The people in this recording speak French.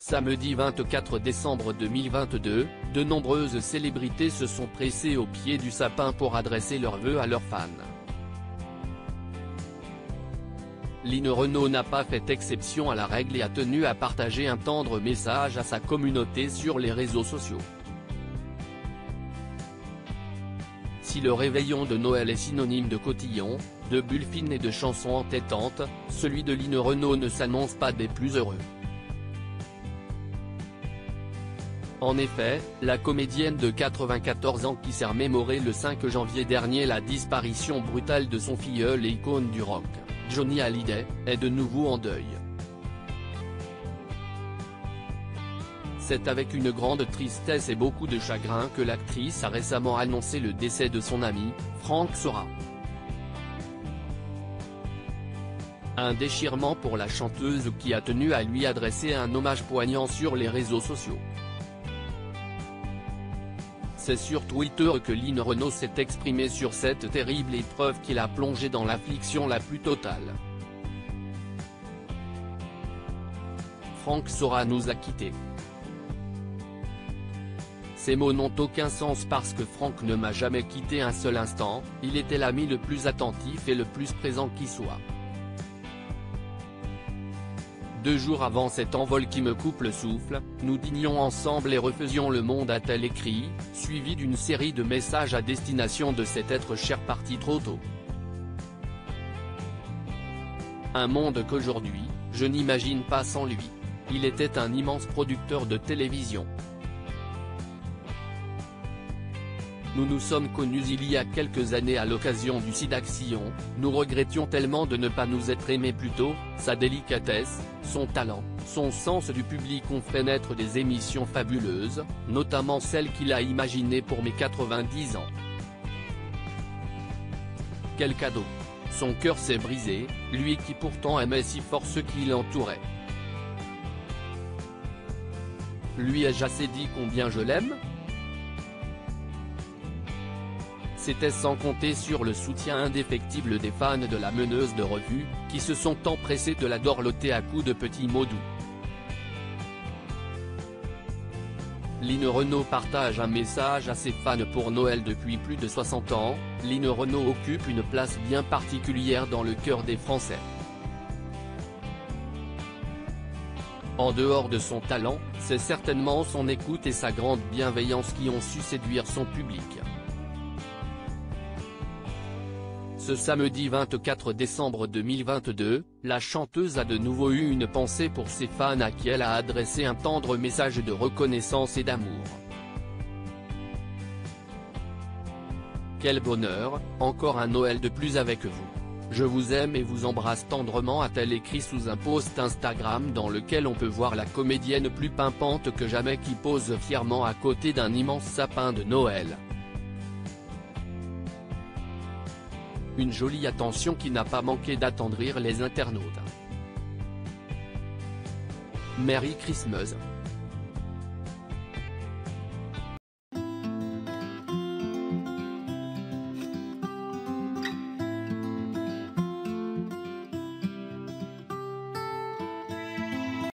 Samedi 24 décembre 2022, de nombreuses célébrités se sont pressées au pied du sapin pour adresser leurs vœux à leurs fans. Line Renaud n'a pas fait exception à la règle et a tenu à partager un tendre message à sa communauté sur les réseaux sociaux. Si le réveillon de Noël est synonyme de cotillon, de bulles fines et de chansons entêtantes, celui de Line Renaud ne s'annonce pas des plus heureux. En effet, la comédienne de 94 ans qui s'est remémoré le 5 janvier dernier la disparition brutale de son filleul et icône du rock, Johnny Hallyday, est de nouveau en deuil. C'est avec une grande tristesse et beaucoup de chagrin que l'actrice a récemment annoncé le décès de son ami, Franck Sora. Un déchirement pour la chanteuse qui a tenu à lui adresser un hommage poignant sur les réseaux sociaux. C'est sur Twitter que Line Renaud s'est exprimée sur cette terrible épreuve qui l'a plongée dans l'affliction la plus totale. Franck Sora nous a quittés. Ces mots n'ont aucun sens parce que Franck ne m'a jamais quitté un seul instant, il était l'ami le plus attentif et le plus présent qui soit. 2 jours avant cet envol qui me coupe le souffle, nous dînions ensemble et refaisions le monde, a-t-elle écrit, suivi d'une série de messages à destination de cet être cher parti trop tôt. Un monde qu'aujourd'hui, je n'imagine pas sans lui. Il était un immense producteur de télévision. Nous nous sommes connus il y a quelques années à l'occasion du Sidaction, nous regrettions tellement de ne pas nous être aimés plus tôt, sa délicatesse, son talent, son sens du public ont fait naître des émissions fabuleuses, notamment celle qu'il a imaginée pour mes 90 ans. Quel cadeau! Son cœur s'est brisé, lui qui pourtant aimait si fort ceux qui l'entouraient. Lui ai-je assez dit combien je l'aime? C'était sans compter sur le soutien indéfectible des fans de la meneuse de revue, qui se sont empressés de la dorloter à coups de petits mots doux. Line Renaud partage un message à ses fans pour Noël. Depuis plus de 60 ans, Line Renaud occupe une place bien particulière dans le cœur des Français. En dehors de son talent, c'est certainement son écoute et sa grande bienveillance qui ont su séduire son public. Ce samedi 24 décembre 2022, la chanteuse a de nouveau eu une pensée pour ses fans à qui elle a adressé un tendre message de reconnaissance et d'amour. Quel bonheur, encore un Noël de plus avec vous. Je vous aime et vous embrasse tendrement, a-t-elle écrit sous un post Instagram dans lequel on peut voir la comédienne plus pimpante que jamais qui pose fièrement à côté d'un immense sapin de Noël. Une jolie attention qui n'a pas manqué d'attendrir les internautes. Merry Christmas.